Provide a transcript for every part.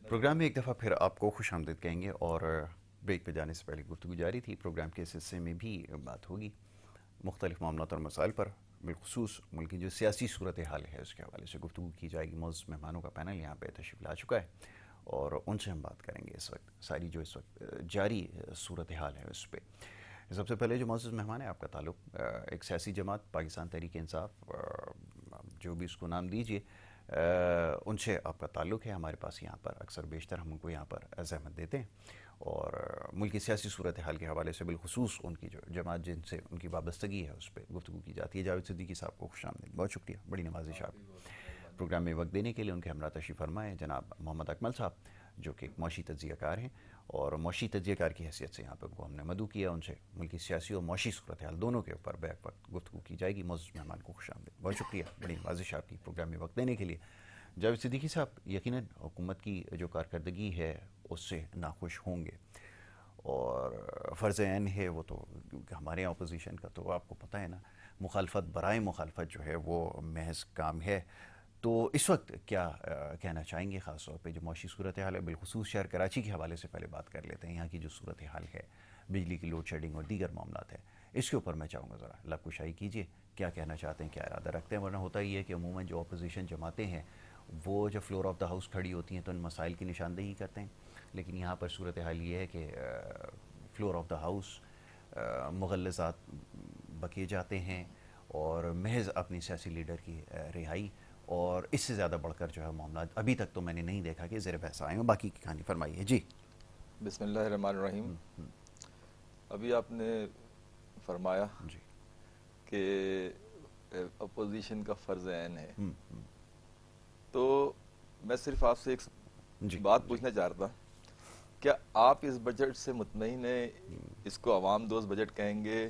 Programme میں ایک دفعہ پھر آپ کو خوش آمدید کہیں گے، اور بریک پہ جانے سے پہلے گفتگو جاری تھی، پروگرام کے اس حصے میں بھی بات ہوگی مختلف معاملات اور مسائل پر، بالخصوص ملک کی جو سیاسی صورتحال ہے اس کے حوالے سے گفتگو کی جائے گی۔ معزز مہمانوں کا پینل یہاں پہ تشریف لا چکا ہے اور ان سے ہم بات کریں گے اس وقت ساری جو اس وقت جاری صورتحال ہے اس پہ۔ سب سے پہلے جو معزز مہمان ہے، آپ کا تعلق ایک سیاسی جماعت پاکستان تحریک انصاف، جو بھی اس کو نام دیجیے، ان سے آپ کا تعلق ہے۔ ہمارے پاس یہاں پر اکثر بیشتر ہم ان کو یہاں پر زحمت دیتے ہیں اور ملک کی سیاسی صورتحال کے حوالے سے بالخصوص ان کی جو جماعت جن سے ان کی وابستگی ہے اس پہ گفتگو کی جاتی ہے۔ جاوید صدیقی صاحب کو خوش آمدید، بہت شکریہ، بڑی نوازش آپ پروگرام میں وقت دینے کے لیے۔ ان کے ہمراہ تشریف فرما ہے جناب محمد اکمل صاحب، جو کہ ایک معاشی تجزیہ کار ہیں، اور معاشی تجزیہ کار کی حیثیت سے یہاں پہ کو ہم نے مدعو کیا، ان سے ملکی سیاسی اور معاشی صورتحال دونوں کے اوپر بیک وقت گفتگو کی جائے گی۔ معزز مہمان کو خوش آمدید، بہت شکریہ، بڑی نوازش آپ کی پروگرام میں وقت دینے کے لیے۔ جاوید صدیقی صاحب، یقیناً حکومت کی جو کارکردگی ہے اس سے ناخوش ہوں گے، اور فرض عین ہے وہ تو، کیونکہ ہمارے یہاں اپوزیشن کا تو آپ کو پتہ ہے نا، مخالفت برائے مخالفت جو ہے وہ محض کام ہے۔ تو اس وقت کیا کہنا چاہیں گے، خاص طور پہ جو معاشی صورتحال ہے، بالخصوص شہر کراچی کے حوالے سے پہلے بات کر لیتے ہیں۔ یہاں کی جو صورتحال ہے، بجلی کی لوڈ شیڈنگ اور دیگر معاملات ہیں، اس کے اوپر میں چاہوں گا ذرا لب کشائی کیجیے، کیا کہنا چاہتے ہیں، کیا ارادہ رکھتے ہیں؟ ورنہ ہوتا ہی ہے کہ عموماً جو اپوزیشن جماعتیں ہیں وہ جب فلور آف دا ہاؤس کھڑی ہوتی ہیں تو ان مسائل کی نشاندہی کرتے ہیں، لیکن یہاں پر صورتحال یہ ہے کہ فلور آف دا ہاؤس مغلظات بکیے جاتے ہیں اور محض اپنی سیاسی لیڈر کی رہائی، اور اس سے زیادہ بڑھ کر جو ہے معاملات ابھی تک تو میں نے نہیں دیکھا کہ زیر بحث آئے ہوں۔ باقی کی کہانی فرمائیے جی۔ بسم اللہ الرحمن الرحیم۔ ابھی آپ نے فرمایا جی کہ اپوزیشن کا فرض عین ہے، ہم، تو میں صرف آپ سے ایک جی بات جی پوچھنا چاہتا ہوں، کیا آپ اس بجٹ سے مطمئن ہیں؟ اس کو عوام دوست بجٹ کہیں گے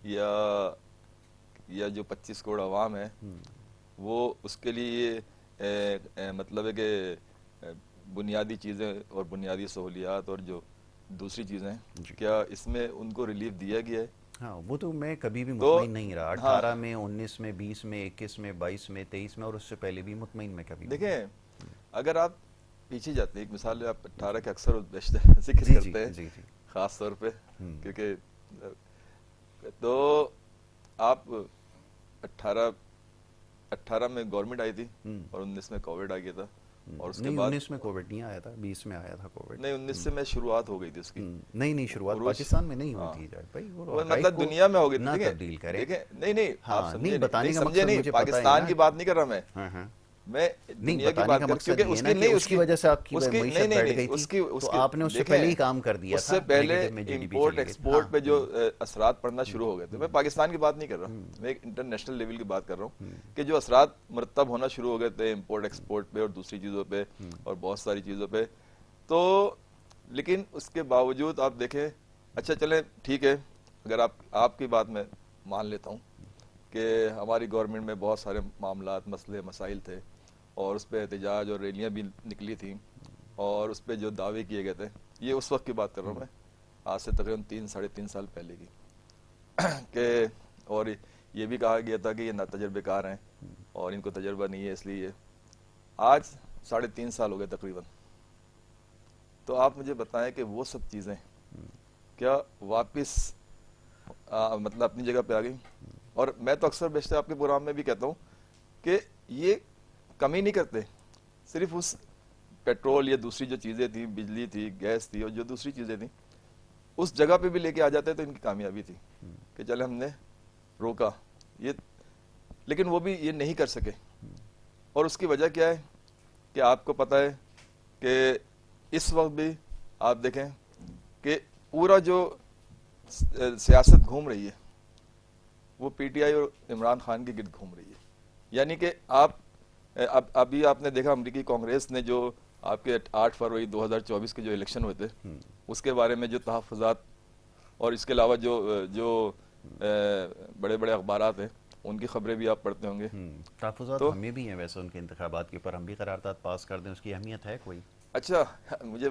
یا جو 25 کروڑ عوام ہے وہ اس کے لیے مطلب ہے کہ بنیادی چیزیں اور بنیادی سہولیات اور جو دوسری چیزیں، جی۔ کیا اس میں ان کو ریلیف دیا گیا ہے؟ ہاں، وہ تو میں کبھی بھی تو مطمئن نہیں رہا، ہاں 18 میں، 19 میں، 20 میں، 21 میں، 22 میں، 23 میں، اور اس سے پہلے بھی مطمئن میں کبھی نہیں دیکھیں، رہا۔ اگر آپ پیچھے جاتے ہیں، ایک مثال ہے، آپ 18 کے اکثر و بیشتر ذکر جی جی کرتے ہیں جی جی۔ خاص طور پہ، ہم، کیونکہ تو آپ 18 میں گورنمنٹ آئی تھی ہم، اور 19 میں کووڈ آ گیا تھا، اور اس کے نہیں بعد 19 میں کووڈ نہیں آیا تھا، 20 میں آیا تھا کووڈ۔ نہیں 19 سے میں شروعات ہو گئی تھی اس کی نہیں نہیں، شروعات عروج۔ پاکستان میں نہیں ہاں، ہوتی ہے جاوید بھائی، وہ وہ حقائق مطلب کو دنیا میں ہو گئی تھی۔ نہ تبدیل دیکھیں کریں۔ دیکھیں، نہیں نہیں، آپ ہاں سمجھے نہیں، نہیں، بتانے نہیں کا سمجھے مقصد نہیں، مجھے پتہ ہے پاکستان نا۔ کی بات نہیں کر رہا ہاں ہاں، میں نہیں، دنیا کی بتانے بات کا کر، مقصد کیونکہ یہ اس ہے کی نا کہ نہیں، اس کی وجہ سے آپ کی اس کی معیشت نہیں بیٹھ نہیں، گئی اس تھی، کی تو آپ نے اس سے دیکھیں، پہلے ہی کام کر دیا اس تھا، سے پہلے نیگیٹو میں جی ڈی پی امپورٹ چلی گئی تھی۔ ہاں ایکسپورٹ پہ جو اثرات پڑنا شروع ہو گئے تھے، میں پاکستان کی بات نہیں کر رہا ہوں، میں ایک انٹرنیشنل لیول کی بات کر رہا ہوں کہ جو اثرات مرتب ہونا شروع ہو گئے تھے امپورٹ ایکسپورٹ پہ اور دوسری چیزوں پہ اور بہت ساری چیزوں پہ، تو لیکن اس کے باوجود آپ دیکھیں، اچھا چلیں ٹھیک ہے، اگر آپ کی بات میں مان لیتا ہوں کہ ہماری گورنمنٹ میں بہت سارے معاملات، مسئلے، مسائل تھے، اور اس پہ احتجاج اور ریلیاں بھی نکلی تھیں، اور اس پہ جو دعوے کیے گئے تھے، یہ اس وقت کی بات کر رہا ہوں میں، آج سے تقریباً 3 ساڑھے 3 سال پہلے کی، کہ اور یہ بھی کہا گیا تھا کہ یہ ناتجربے کار ہیں اور ان کو تجربہ نہیں ہے، اس لیے آج 3.5 سال ہو گئے تقریباً، تو آپ مجھے بتائیں کہ وہ سب چیزیں کیا واپس مطلب اپنی جگہ پہ آ گئی؟ اور میں تو اکثر بیشتر آپ کے پروگرام میں بھی کہتا ہوں کہ یہ کمی نہیں کرتے، صرف اس پیٹرول یا دوسری جو چیزیں تھیں، بجلی تھی، گیس تھی، اور جو دوسری چیزیں تھیں، اس جگہ پہ بھی لے کے آ جاتے تو ان کی کامیابی تھی کہ چلے ہم نے روکا یہ، لیکن وہ بھی یہ نہیں کر سکے، اور اس کی وجہ کیا ہے کہ آپ کو پتہ ہے کہ اس وقت بھی آپ دیکھیں کہ پورا جو سیاست گھوم رہی ہے وہ پی ٹی آئی اور عمران خان کے گرد گھوم رہی ہے، یعنی کہ ابھی آپ نے دیکھا امریکی کانگریس نے جو آپ کے 8 فروری 2024 کے جو الیکشن ہوئے تھے اس کے بارے میں جو تحفظات، اور اس کے علاوہ جو بڑے بڑے اخبارات ہیں ان کی خبریں بھی آپ پڑھتے ہوں گے، تحفظات تو ہمیں بھی ہیں ویسے ان کے انتخابات کے اوپر، ہم بھی قرارداد پاس کر دیں، اس کی اہمیت ہے کوئی؟ اچھا مجھے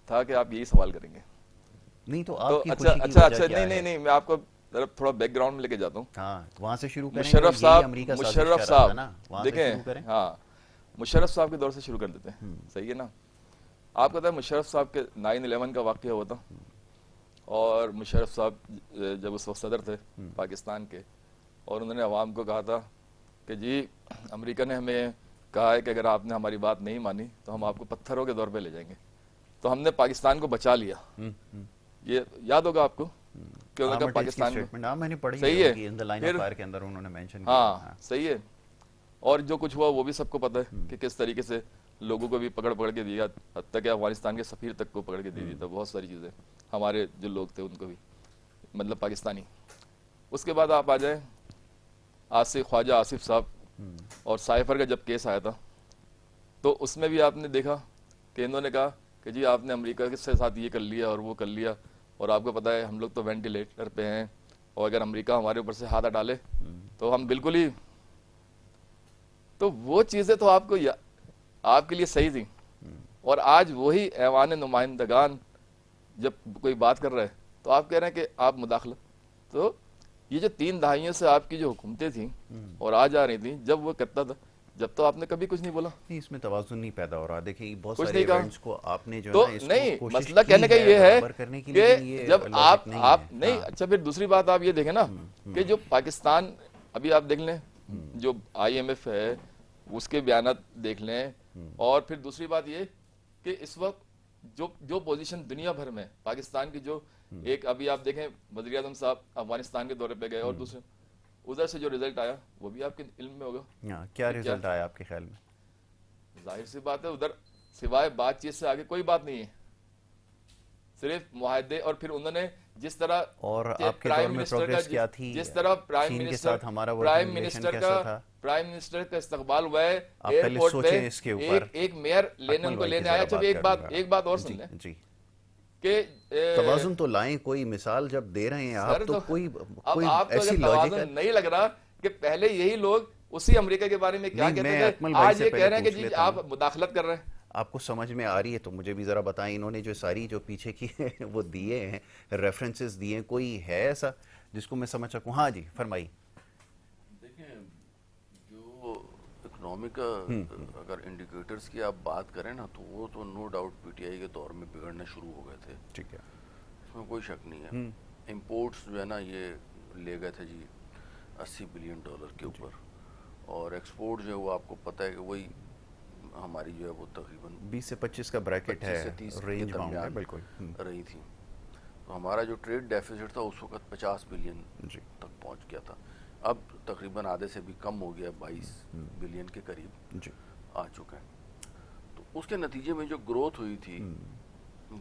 تھا کہ آپ یہی سوال کریں گے، نہیں تو تو آپ کی اچھا خوشی کی اچھا وجہ اچھا، کیا نہیں ہے؟ نہیں، میں آپ کو تھوڑا بیک گراؤنڈ میں لے کے جاتا ہوں۔ ہاں، وہاں سے شروع کریں جو مشرف یہی صاحب، امریکہ سازش مشرف کر رہا تھا صاحب نا، وہاں سے دیکھیں، شروع کریں۔ ہاں مشرف صاحب کے دور سے شروع کر دیتے ہیں، صحیح ہے نا؟ آپ کو پتا ہے مشرف صاحب کے 9/11 کا واقعہ ہوا تھا، اور مشرف صاحب جب اس وقت صدر تھے پاکستان کے، اور انہوں نے عوام کو کہا تھا کہ جی امریکہ نے ہمیں کہا ہے کہ اگر آپ نے ہماری بات نہیں مانی تو ہم آپ کو پتھروں کے دور پہ لے جائیں گے، تو ہم نے پاکستان کو بچا لیا. یہ یاد ہوگا آپ کو کہ انہوں نے کہا پاکستان کو. میں نے پڑھی صحیح ہے. ہے ان دی لائن آف فائر کے اندر انہوں نے مینشن کیا. ہاں صحیح ہے. اور جو کچھ ہوا وہ بھی سب کو پتہ ہے کہ کس طریقے سے لوگوں کو بھی پکڑ کے دیا، حتیٰ کہ افغانستان کے سفیر تک کو پکڑ کے دے دی تھا. بہت ساری چیزیں ہمارے جو لوگ تھے ان کو بھی، مطلب پاکستانی. اس کے بعد آپ آ جائیں خواجہ آصف صاحب اور سائفر کا جب کیس آیا تھا، تو اس میں بھی آپ نے دیکھا کہ انہوں نے کہا کہ جی آپ نے امریکہ کے ساتھ یہ کر لیا اور وہ کر لیا، اور آپ کو پتہ ہے ہم لوگ تو وینٹیلیٹر پہ ہیں، اور اگر امریکہ ہمارے اوپر سے ہاتھ ڈالے تو ہم بالکل ہی. تو وہ چیزیں تو آپ کو آپ کے لیے صحیح تھیں، اور آج وہی ایوان نمائندگان جب کوئی بات کر رہا ہے تو آپ کہہ رہے ہیں کہ آپ مداخلت. تو یہ جو 3 دہائیوں سے آپ کی جو حکومتیں تھیں اور آج آ رہی تھیں، جب وہ کرتا تھا جب تو آپ نے کبھی کچھ نہیں بولا، نہیں اس میں توازن نہیں پیدا ہو رہا. دیکھیں بہت کچھ سارے نہیں کہا. ایونٹس کو آپ نے جو تو ہے نا اس نہیں، کو کوشش مسئلہ کہنے کا کی یہ ہے برابر کرنے کی، کہ لیکن یہ جب لاجک نہیں ہے. نہیں اچھا پھر دوسری بات آپ یہ دیکھیں نا کہ جو پاکستان ابھی آپ دیکھ لیں، جو IMF ہے اس کے بیانات دیکھ لیں، اور پھر دوسری بات یہ کہ اس وقت جو پوزیشن دنیا بھر میں پاکستان کی، جو ایک ابھی آپ دیکھیں وزیر اعظم صاحب افغانستان کے دورے پہ گئے، اور دوسرے ادھر سے جو رزلٹ آیا وہ بھی آپ کے علم میں ہوگا. کیا رزلٹ آیا آپ کے خیال میں؟ ظاہر سی بات ہے ادھر سوائے بات چیت سے آگے کوئی بات نہیں ہے، صرف معاہدے. اور پھر انہوں نے جس طرح اور آپ کے دور میں پروگریس کیا تھی؟ جس طرح چین کے ساتھ ہمارا ورکنگ ریلیشن کیسا تھا؟ پرائم منسٹر کا استقبال ہوا ہے آپ پہلے ایئرپورٹ پہ، سوچیں اس کے اوپر. ایک میئر ان کو لینے آیا. جب ایک بات اور سن لیں جی کہ توازن تو لائیں، کوئی مثال جب دے رہے ہیں آپ تو کوئی اب آپ کو ایسی اگر لاجک توازن نہیں لگ رہا کہ پہلے یہی لوگ اسی امریکہ کے بارے میں کیا کہتے تھے، آج یہ کہہ رہے ہیں کہ جی آپ مداخلت کر رہے ہیں. آپ کو سمجھ میں آ رہی ہے تو مجھے بھی ذرا بتائیں. انہوں نے جو ساری جو پیچھے کی وہ دیے ہیں ریفرنسز دیے ہیں، کوئی ہے ایسا جس کو میں سمجھ سکوں؟ ہاں جی فرمائی. دیکھیں جو اکنامک اگر انڈیکیٹرز کی آپ بات کریں نا تو وہ تو نو ڈاؤٹ PTI کے دور میں بگڑنا شروع ہو گئے تھے. ٹھیک ہے، اس میں کوئی شک نہیں ہے. امپورٹس جو ہے نا یہ لے گئے تھے جی $80 بلین کے اوپر، اور ایکسپورٹ جو ہے وہ آپ کو پتہ ہے کہ وہی ہماری جو ہے وہ تقریباً 20 سے 25 کا بریکٹ 25 ہے، سے 30 کے رینج باؤنڈ ہے درمیان بالکل. رہی تھی. تو ہمارا جو ٹریڈ ڈیفیسٹ تھا اس وقت 50 بلین جی تک پہنچ گیا تھا. اب تقریباً آدھے سے بھی کم ہو گیا، 22 بلین کے قریب جی. آ چکا ہے. تو اس کے نتیجے میں جو گروتھ ہوئی تھی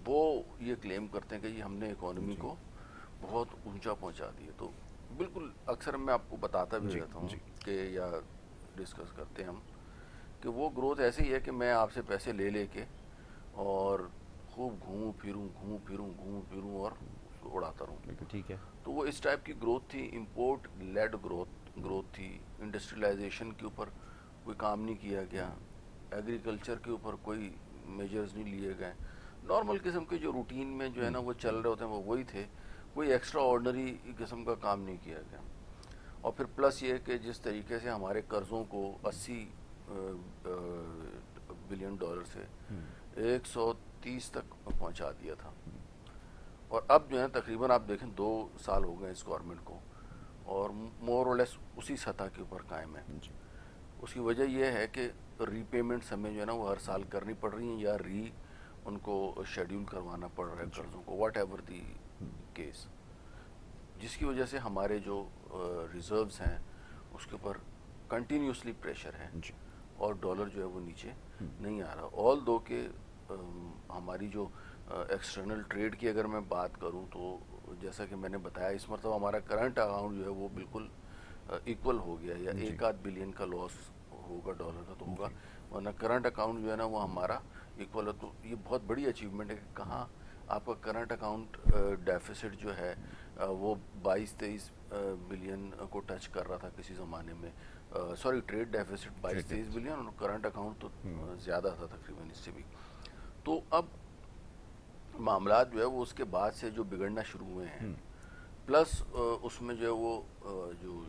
وہ یہ کلیم کرتے ہیں کہ یہ ہم نے اکانومی کو بہت اونچا پہنچا دیا. تو بالکل اکثر میں آپ کو بتاتا بھی رہتا ہوں کہ یا ڈسکس کرتے ہیں ہم کہ وہ گروتھ ایسے ہی ہے کہ میں آپ سے پیسے لے کے اور خوب گھوموں پھروں اور اڑاتا رہوں. بالکل ٹھیک ہے. تو وہ اس ٹائپ کی گروتھ تھی، امپورٹ لیڈ گروتھ تھی. انڈسٹریلائزیشن کے اوپر کوئی کام نہیں کیا گیا، ایگریکلچر کے اوپر کوئی میجرز نہیں لیے گئے. نارمل قسم کے جو روٹین میں جو ہے نا وہ چل رہے ہوتے ہیں وہ وہی تھے. کوئی ایکسٹرا آرڈنری قسم کا کام نہیں کیا گیا. اور پھر پلس یہ کہ جس طریقے سے ہمارے قرضوں کو 80 بلین ڈالر سے 130 تک پہنچا دیا تھا. اور اب جو ہے تقریباً آپ دیکھیں 2 سال ہو گئے اس گورنمنٹ کو، اور مور اور لیس اسی سطح کے اوپر قائم ہے. اس کی وجہ یہ ہے کہ ری پیمنٹس ہمیں جو ہے نا وہ ہر سال کرنی پڑ رہی ہیں، یا ان کو شیڈیول کروانا پڑ رہا ہے قرضوں کو، واٹ ایور دی کیس، جس کی وجہ سے ہمارے جو ریزروز ہیں اس کے اوپر کنٹینیوسلی پریشر ہے، اور ڈالر جو ہے وہ نیچے نہیں آ رہا. آل دو کہ ہماری جو ایکسٹرنل ٹریڈ کی اگر میں بات کروں تو جیسا کہ میں نے بتایا اس مرتبہ ہمارا کرنٹ اکاؤنٹ جو ہے وہ بالکل ایکول ہو گیا، یا 1-8 بلین کا لاس ہوگا ڈالر کا تو ہوگا، ورنہ کرنٹ اکاؤنٹ جو ہے نا وہ ہمارا ایکول ہے. تو یہ بہت بڑی اچیومنٹ ہے کہ کہاں آپ کا کرنٹ اکاؤنٹ ڈیفیسٹ جو ہے وہ 22-23 بلین کو ٹچ کر رہا تھا کسی زمانے میں. سوری ٹریڈ ڈیفیسٹ 22-23 بلین، اور کرنٹ اکاؤنٹ تو زیادہ تھا تقریباً اس سے بھی. تو اب معاملات جو ہے وہ اس کے بعد سے جو بگڑنا شروع ہوئے ہیں، پلس اس میں جو ہے وہ جو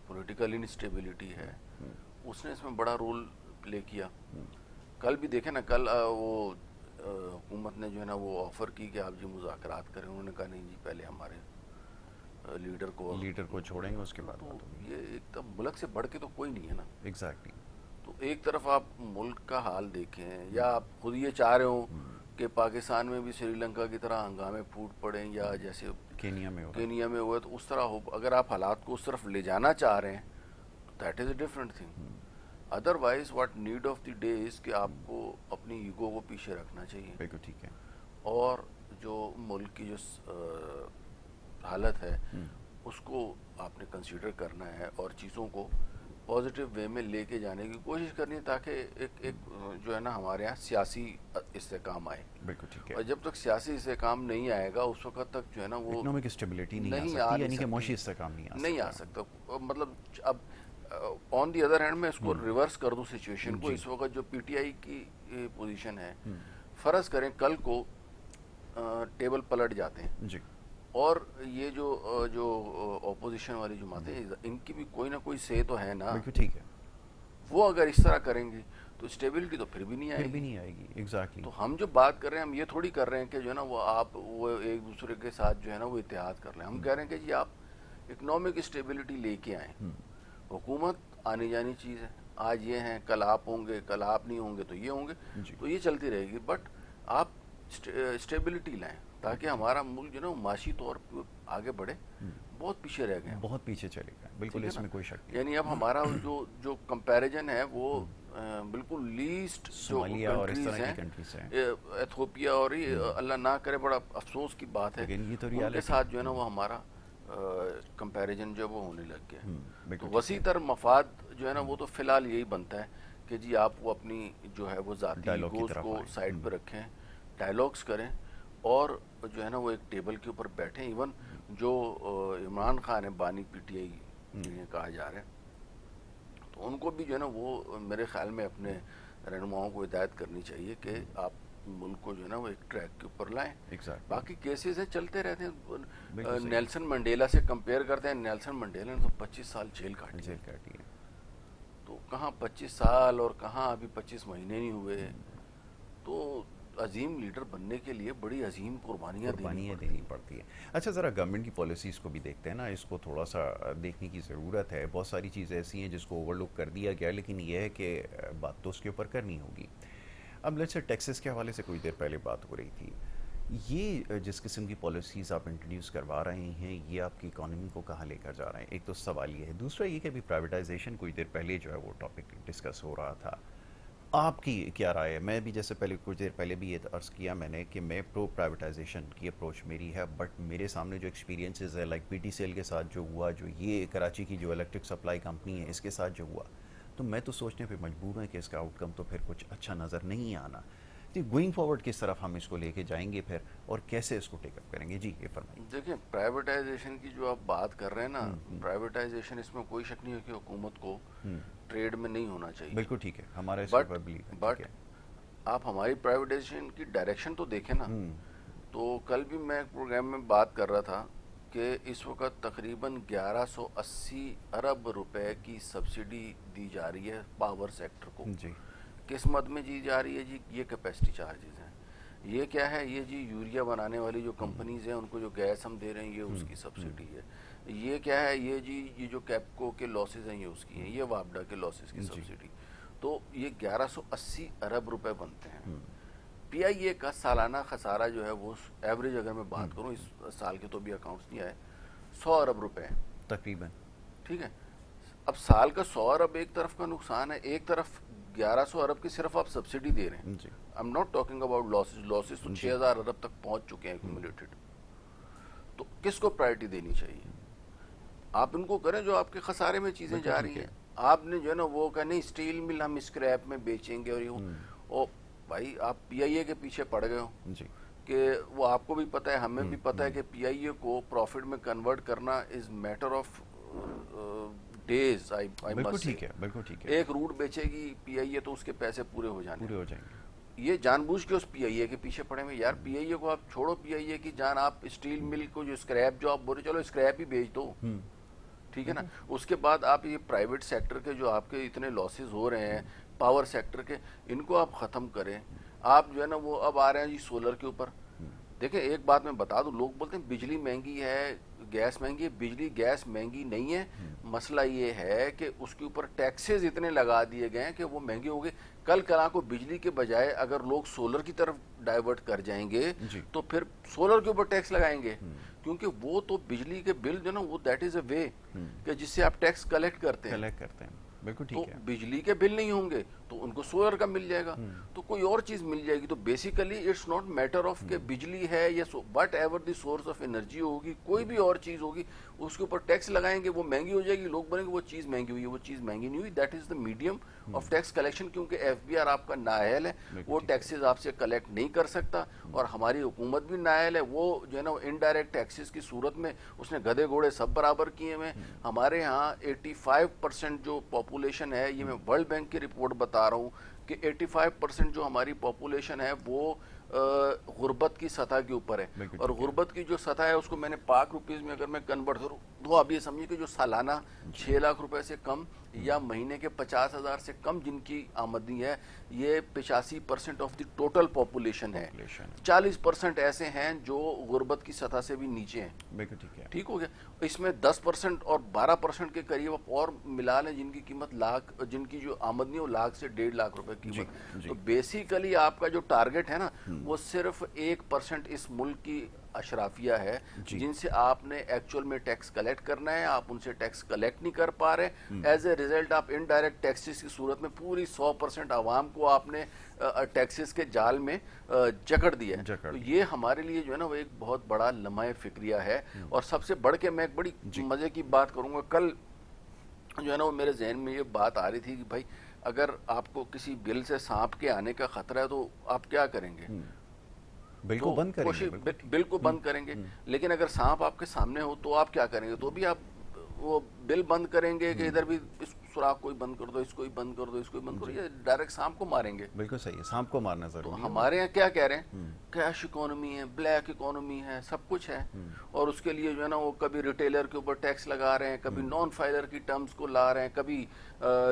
پولیٹیکل انسٹیبلٹی ہے اس نے اس میں بڑا رول پلے کیا. کل بھی دیکھیں نا، کل وہ حکومت نے جو ہے نا وہ آفر کی کہ آپ جی مذاکرات کریں، انہوں نے کہا نہیں جی پہلے ہمارے لیڈر کو چھوڑیں گے اس کے بعد تو یہ ایک تو ملک سے بڑھ کے تو کوئی نہیں ہے نا. ایگزیکٹلی. تو ایک طرف آپ ملک کا حال دیکھیں، یا آپ خود یہ چاہ رہے ہوں کہ پاکستان میں بھی سری لنکا کی طرح ہنگامے پھوٹ پڑیں، یا جیسے کینیا میں ہوئے تو اس طرح ہو. اگر آپ حالات کو اس طرف لے جانا چاہ رہے ہیں that is a different thing. Other wise what need of the day is کہ آپ کو اپنی ایگو کو پیچھے رکھنا چاہیے. بالکل ٹھیک ہے. اور جو ملک کی جو حالت ہے اس کو آپ نے کنسیڈر کرنا ہے اور چیزوں کو پازیٹیو وے میں لے کے جانے کی کوشش کرنی ہے، تاکہ ایک جو ہے نا ہمارے یہاں سیاسی استحکام آئے. بالکل ٹھیک ہے. اور جب تک سیاسی استحکام نہیں آئے گا اس وقت تک جو ہے نا وہ اکنامک اسٹیبلٹی نہیں آ سکتی، یعنی کہ معاشی استحکام نہیں آ سکتا. مطلب اب آن دی ادر ہینڈ میں اس کو ریورس کر دوں سچویشن کو. اس وقت جو پی ٹی آئی کی پوزیشن ہے، فرض کریں کل کو ٹیبل پلٹ جاتے ہیں جی، اور یہ جو اپوزیشن والی جماعتیں ان کی بھی کوئی نہ کوئی سے تو ہے نا. بالکل ٹھیک ہے. وہ اگر اس طرح کریں گے تو اسٹیبلٹی تو پھر بھی نہیں آئے گی. ایگزیکٹلی. تو ہم جو بات کر رہے ہیں ہم یہ تھوڑی کر رہے ہیں کہ جو ہے نا وہ ایک دوسرے کے ساتھ جو ہے نا وہ اتحاد کر لیں. ہم کہہ رہے ہیں کہ جی آپ اکنامک اسٹیبلٹی لے کے آئیں. حکومت آنی جانی چیز ہے، آج یہ ہیں کل آپ ہوں گے، کل آپ نہیں ہوں گے تو یہ ہوں گے، تو یہ چلتی رہے گی. بٹ آپ اسٹیبلٹی لائیں تاکہ ہمارا ملک جو ہے نا معاشی طور پہ آگے بڑھے. بہت پیچھے رہ گئے، بہت پیچھے چلے گئے. بالکل اس میں کوئی شک نہیں. یعنی اب ہمارا جو کمپیریزن ہے وہ بالکل لیسٹ جو کنٹریز ہیں، ایتھوپیا اور اللہ نہ کرے بڑا افسوس کی بات ہے ان کے ساتھ جو ہے نا وہ ہمارا کمپیریزن جو وہ ہونے لگ گیا. تو وسیع تر مفاد جو ہے نا وہ تو فی الحال یہی بنتا ہے کہ جی آپ وہ اپنی جو ہے وہ ذاتی ایگوز کو سائڈ پہ رکھیں، ڈائلاگس کریں اور جو ہے نا وہ ایک ٹیبل کے اوپر بیٹھیں. ایون جو عمران خان ہے بانی پی ٹی آئی جنہیں کہا جا رہا ہے، تو ان کو بھی جو ہے نا وہ میرے خیال میں اپنے رہنماؤں کو ہدایت کرنی چاہیے کہ آپ ملک کو جو ہے نا وہ ایک ٹریک کے اوپر لائیں. باقی کیسز ہیں چلتے رہتے ہیں. نیلسن منڈیلا سے کمپیئر کرتے ہیں، نیلسن منڈیلا نے تو 25 سال جیل کاٹی ہے. تو کہاں 25 سال اور کہاں ابھی 25 مہینے نہیں ہوئے. تو عظیم لیڈر بننے کے لیے بڑی عظیم قربانیاں دینی پڑتی ہیں. اچھا ذرا گورنمنٹ کی پالیسیز کو بھی دیکھتے ہیں نا، اس کو تھوڑا سا دیکھنے کی ضرورت ہے. بہت ساری چیزیں ایسی ہیں جس کو اوور لک کر دیا گیا، لیکن یہ ہے کہ بات تو اس کے اوپر کرنی ہوگی. اب لیٹس سے ٹیکسز کے حوالے سے کوئی دیر پہلے بات ہو رہی تھی. یہ جس قسم کی پالیسیز آپ انٹروڈیوس کروا رہے ہیں یہ آپ کی اکانومی کو کہاں لے کر جا رہے ہیں؟ ایک تو سوال یہ ہے. دوسرا یہ کہ ابھی پرائیویٹائزیشن کوئی دیر پہلے جو ہے وہ ٹاپک ڈسکس ہو رہا تھا. آپ کی کیا رائے ہے؟ میں بھی جیسے کچھ دیر پہلے بھی یہ عرض کیا میں نے کہ میں پرو پرائیویٹائزیشن کی اپروچ میری ہے، بٹ میرے سامنے جو ایکسپیرینسز ہے like P T C L کے ساتھ جو ہوا، جو یہ کراچی کی جو الیکٹرک سپلائی کمپنی ہے اس کے ساتھ جو ہوا، تو میں تو سوچنے پہ مجبور ہوں کہ اس کا آؤٹ کم تو پھر کچھ اچھا نظر نہیں آنا. جی گوئنگ فارورڈ کس طرف ہم اس کو لے کے جائیں گے پھر اور کیسے اس کو ٹیک اپ کریں گے؟ جی یہ فرمائیں. دیکھیں پرائیویٹائزیشن کی جو آپ بات کر رہے ہیں نا، پرائیویٹائزیشن اس میں کوئی شک نہیں ہے کہ حکومت کو ٹریڈ میں نہیں ہونا چاہیے. بالکل ٹھیک ہے، ہمارے بٹ آپ ہماری پرائیویٹائزیشن کی ڈائریکشن تو دیکھیں نا. تو کل بھی میں ایک پروگرام میں بات کر رہا تھا کہ اس وقت تقریباً 1180 ارب روپے کی سبسڈی دی جا رہی ہے پاور سیکٹر کو. جی کس مد میں دی جا رہی ہے؟ جی یہ کیپیسٹی چارجز ہیں. یہ کیا ہے؟ یہ جی یوریا بنانے والی جو کمپنیز ہیں ان کو جو گیس ہم دے رہے ہیں یہ اس کی سبسڈی ہے. یہ کیا ہے؟ یہ جی یہ جو کیپکو کے لاسز ہیں یہ اس کی ہیں. یہ وابڈا کے لاسز کی سبسڈی. تو یہ 1180 ارب روپے بنتے ہیں. پی آئی اے کا سالانہ خسارہ جو ہے وہ ایوریج اگر میں بات کروں اس سال کے تو بھی اکاؤنٹس نہیں آئے 100 ارب روپے ہیں تقریباً. ٹھیک ہے. اب سال کا 100 ارب ایک طرف کا نقصان ہے، ایک طرف 1100 ارب کی صرف آپ سبسڈی دے رہے ہیں. I'm not talking about losses. Losses تو 6000 ارب تک پہنچ چکے ہیں ایکومولیٹڈ. تو کس کو پرائرٹی دینی چاہیے؟ آپ ان کو کریں جو آپ کے خسارے میں چیزیں جا رہی ہیں. آپ نے جو ہے نا وہ کہ نہیں اسٹیل مل ہم اسکریپ میں بیچیں گے اور بھائی آپ پی آئی اے کے پیچھے پڑ گئے ہو کہ وہ آپ کو بھی پتہ ہے ہمیں بھی پتہ ہے کہ پی آئی اے کو پروفٹ میں کنورٹ کرنا از میٹر آف ڈیز. بالکل ٹھیک ہے. ایک روٹ بیچے گی پی آئی اے تو اس کے پیسے پورے ہو جائیں گے. یہ جان بوجھ کے اس پی آئی اے کے پیچھے پڑے ہوئے. یار پی آئی اے کو آپ چھوڑو، پی آئی اے کی جان آپ اسٹیل مل کو جو اسکریپ جو آپ بولے چلو اسکریپ ہی بیچ دو. ٹھیک ہے نا. اس کے بعد آپ یہ پرائیویٹ سیکٹر کے جو آپ کے اتنے لاسز ہو رہے ہیں پاور سیکٹر کے, ان کو آپ ختم کریں. آپ جو ہے نا وہ اب آ رہے ہیں جی سولر کے اوپر. دیکھیں ایک بات میں بتا دوں, لوگ بولتے ہیں بجلی مہنگی ہے, گیس مہنگی ہے. بجلی گیس مہنگی نہیں ہے, مسئلہ یہ ہے کہ اس کے اوپر ٹیکسز اتنے لگا دیے گئے ہیں کہ وہ مہنگی ہو گئی. کل کلا کو بجلی کے بجائے اگر لوگ سولر کی طرف ڈائیورٹ کر جائیں گے تو پھر سولر کے اوپر ٹیکس لگائیں گے, کیونکہ وہ تو بجلی کے بل جو نا وہ دیٹ از اے وے کہ جس سے آپ ٹیکس کلیکٹ کرتے ہیں. بالکل تو ٹھیک ہے. بجلی کے بل نہیں ہوں گے تو ان کو سولر کا مل جائے گا, تو کوئی اور چیز مل جائے گی. تو basically it's not matter of کہ بجلی ہے یا whatever the source of energy ہوگی, کوئی بھی اور چیز ہوگی, اس کے اوپر ٹیکس لگائیں گے وہ مہنگی ہو جائے گی. لوگ بولیں گے وہ چیز مہنگی ہوئی ہے, وہ چیز مہنگی نہیں ہوئی. That is the medium of tax collection, کیونکہ ایف بی آر آپ کا نااہل ہے, وہ ٹیکسز آپ سے کلیکٹ نہیں کر سکتا. اور ہماری حکومت بھی نااہل ہے, وہ جو ہے نا انڈائریکٹ ٹیکسز کی صورت میں اس نے گدھے گھوڑے سب برابر کیے ہوئے. ہمارے یہاں 85% جو پاپولیشن ہے, یہ میں ورلڈ بینک کی رپورٹ بتا رہا ہوں کہ 85% جو ہماری پاپولیشن ہے وہ غربت کی سطح کے اوپر ہے. اور غربت کی جو سطح ہے اس کو میں نے پاک روپیز میں اگر میں کنورٹ کروں تو آپ یہ سمجھیں کہ جو سالانہ 6 لاکھ روپے سے کم یا مہینے کے 50,000 سے کم جن کی آمدنی ہے, یہ 85% آف دی ٹوٹل پاپولیشن ہے. 40% ایسے ہیں جو غربت کی سطح سے بھی نیچے ہیں. ٹھیک ہو گیا. اس میں 10% اور 12% کے قریب اور ملا لیں جن کی قیمت لاکھ, جن کی جو آمدنی ہے وہ لاکھ سے 1.5 لاکھ روپے قیمت. تو بیسیکلی آپ کا جو ٹارگٹ ہے نا وہ صرف 1% اس ملک کی اشرافیہ ہے جن سے آپ نے ایکچوئل میں ٹیکس کلیکٹ کرنا ہے. آپ ان سے ٹیکس کلیکٹ نہیں کر پا رہے. ایز اے ریزلٹ آپ انڈائریکٹ ٹیکسز کی صورت میں پوری 100% عوام کو آپ نے ٹیکسز کے جال میں جکڑ دیا ہے. تو یہ ہمارے لیے جو ہے نا وہ ایک بہت بڑا لمحہ فکریہ ہے. اور سب سے بڑھ کے میں ایک بڑی مزے کی بات کروں گا, کل جو ہے نا وہ میرے ذہن میں یہ بات آ رہی تھی کہ بھائی اگر آپ کو کسی بل سے سانپ کے آنے کا خطرہ ہے تو آپ کیا کریں گے؟ بل کو بند کریں گے. بل کو بند کریں گے. لیکن اگر سانپ آپ کے سامنے ہو تو آپ کیا کریں گے؟ تو بھی آپ وہ بل بند کریں گے کہ ادھر بھی اس سوراخ کو ہی بند کر دو, اس کو ہی بند کر دو, اس کو ہی بند کرو, یہ ڈائریکٹ سانپ کو ماریں گے. بالکل صحیح ہے, سانپ کو مارنا ضروری ہے. ہمارے یہاں کیا کہہ رہے ہیں, کیش اکانومی ہے, بلیک اکانومی ہے, سب کچھ ہے. اور اس کے لیے جو ہے نا وہ کبھی ریٹیلر کے اوپر ٹیکس لگا رہے ہیں, کبھی نان فائلر کی ٹرمز کو لا رہے ہیں, کبھی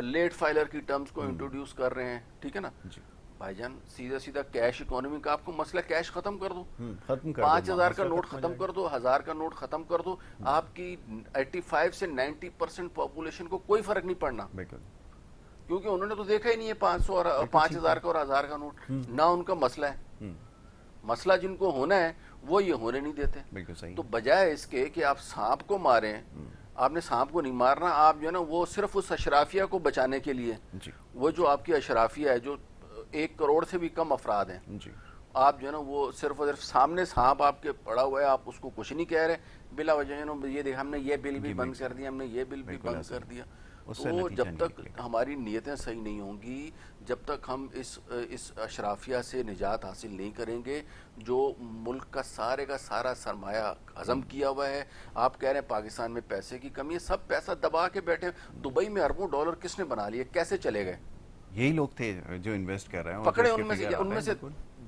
لیٹ فائلر کی ٹرمز کو انٹروڈیوس کر رہے ہیں. ٹھیک ہے نا بھائی جان, سیدھا سیدھا کیش اکانومی کا آپ کو مسئلہ, کیش ختم کر دو, 5,000 کا نوٹ ختم کر دو, 1,000 کا نوٹ ختم کر دو. آپ کی 85 سے 90% پاپولیشن کو کوئی فرق نہیں پڑنا, کیونکہ انہوں نے تو دیکھا ہی نہیں ہے 500 اور 5,000 کا اور 1,000 کا نوٹ, نہ ان کا مسئلہ ہے. مسئلہ جن کو ہونا ہے وہ یہ ہونے نہیں دیتے. تو بجائے اس کے کہ آپ سانپ کو ماریں, آپ نے سانپ کو نہیں مارنا, آپ جو ہے نا وہ صرف اس اشرافیہ کو بچانے کے لیے, وہ جو آپ کی اشرافیہ ہے جو 1 کروڑ سے بھی کم افراد ہیں, آپ جو ہے نا وہ صرف اور صرف سامنے سانپ آپ کے پڑا ہوا ہے, آپ اس کو کچھ نہیں کہہ رہے بلا وجہ. یہ دیکھا ہم نے یہ بل بھی بند کر دیا, ہم نے یہ بل بھی بند کر دیا. تو جب تک ہماری نیتیں صحیح نہیں ہوں گی, جب تک ہم اس اشرافیہ سے نجات حاصل نہیں کریں گے جو ملک کا سارے کا سارا سرمایہ ہضم کیا ہوا ہے. آپ کہہ رہے ہیں پاکستان میں پیسے کی کمی ہے, سب پیسہ دبا کے بیٹھے. دبئی میں اربوں ڈالر کس نے بنا لیے, کیسے چلے گئے؟ یہی لوگ تھے جو انویسٹ کر رہے ہیں. پکڑے ان میں سے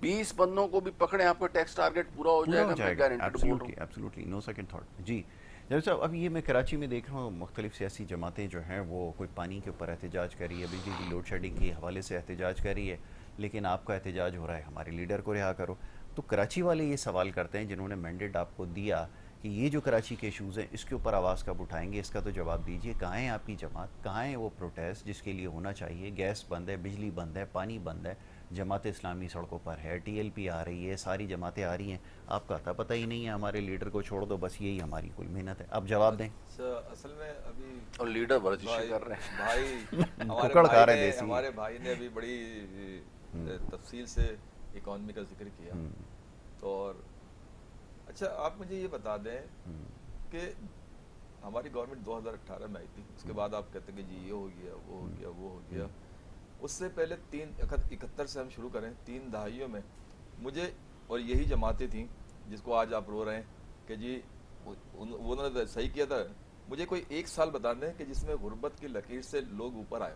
20 بندوں کو بھی پکڑے, آپ کا ٹیکس ٹارگٹ پورا ہو جائے گا. ایبسولوٹلی نو سیکنڈ تھاٹ. جی جناب صاحب, اب یہ میں کراچی میں دیکھ رہا ہوں مختلف سیاسی جماعتیں جو ہیں وہ کوئی پانی کے اوپر احتجاج کر رہی ہے, بجلی کی لوڈ شیڈنگ کے حوالے سے احتجاج کر رہی ہے, لیکن آپ کا احتجاج ہو رہا ہے ہمارے لیڈر کو رہا کرو. تو کراچی والے یہ سوال کرتے ہیں جنہوں نے مینڈیٹ آپ کو دیا کہ یہ جو کراچی کے ایشوز ہیں اس کے اوپر آواز کب اٹھائیں گے, اس کا تو جواب دیجئے. کہاں ہے آپ کی جماعت, کہاں ہے وہ پروٹیسٹ جس کے لیے ہونا چاہیے؟ گیس بند ہے, بجلی بند ہے, پانی بند ہے, جماعت اسلامی سڑکوں پر ہے, ٹی ایل پی آ رہی ہے, ساری جماعتیں آ رہی ہیں, آپ کا تھا پتہ ہی نہیں ہے. ہمارے لیڈر کو چھوڑ دو, بس یہی ہماری کل محنت ہے. آپ جواب دیں. اصل میں ابھی اور لیڈر ورزشیں کر رہے ہیں بھائی, ہمارے بھائی نے ابھی بڑی تفصیل سے اکانومی کا ذکر کیا. تو اور اچھا آپ مجھے یہ بتا دیں کہ ہماری گورنمنٹ 2018 میں آئی تھی, اس کے بعد آپ کہتے ہیں کہ جی یہ ہو گیا, وہ ہو گیا, وہ ہو گیا. اس سے پہلے 71 سے ہم شروع کریں, 3 دہائیوں میں مجھے, اور یہی جماعتیں تھیں جس کو آج آپ رو رہے ہیں کہ جی انہوں نے صحیح کیا تھا, مجھے کوئی 1 سال بتا دیں کہ جس میں غربت کی لکیر سے لوگ اوپر آئے.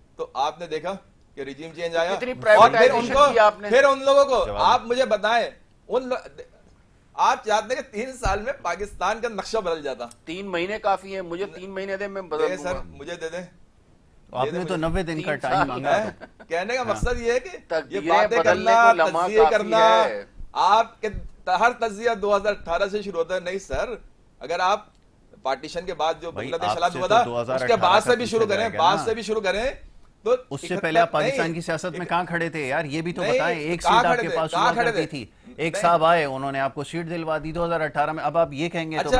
تو آپ نے دیکھا کہ ریجیم چینج آیا کتنی اور پھر ان privatization کو کی آپ نے؟ پھر ان لوگوں کو جواب آپ مجھے بتائیں آپ چاہتے ہیں کہ 3 سال میں پاکستان کا نقشہ بدل جاتا؟ 3 مہینے کافی ہیں، مجھے 3 مہینے دیں میں بدل دوں سر گا. مجھے دے دیں آپ نے تو 90 دن کا ٹائم مانگا. کہنے کا مقصد یہ ہے کہ یہ تقدیریں باتیں بدلنے کرنا، کو لمحہ تجزیے کافی کرنا، ہے. آپ کے ہر تجزیہ 2018 سے شروع ہوتا ہے. نہیں سر، اگر آپ پارٹیشن کے بعد جو بنگلہ دیش آزاد ہوا تھا اس کے بعد سے بھی شروع کریں، بعد سے بھی شروع کریں، تو اس سے پہلے آپ پاکستان کی سیاست میں کہاں کھڑے تھے یار؟ یہ بھی تو بتائیں. ایک سیٹ آپ کے پاس ہوا کرتی تھی، ایک صاحب آئے انہوں نے آپ کو سیٹ دلوا دی 2018 میں. اب آپ یہ کہیں گے تو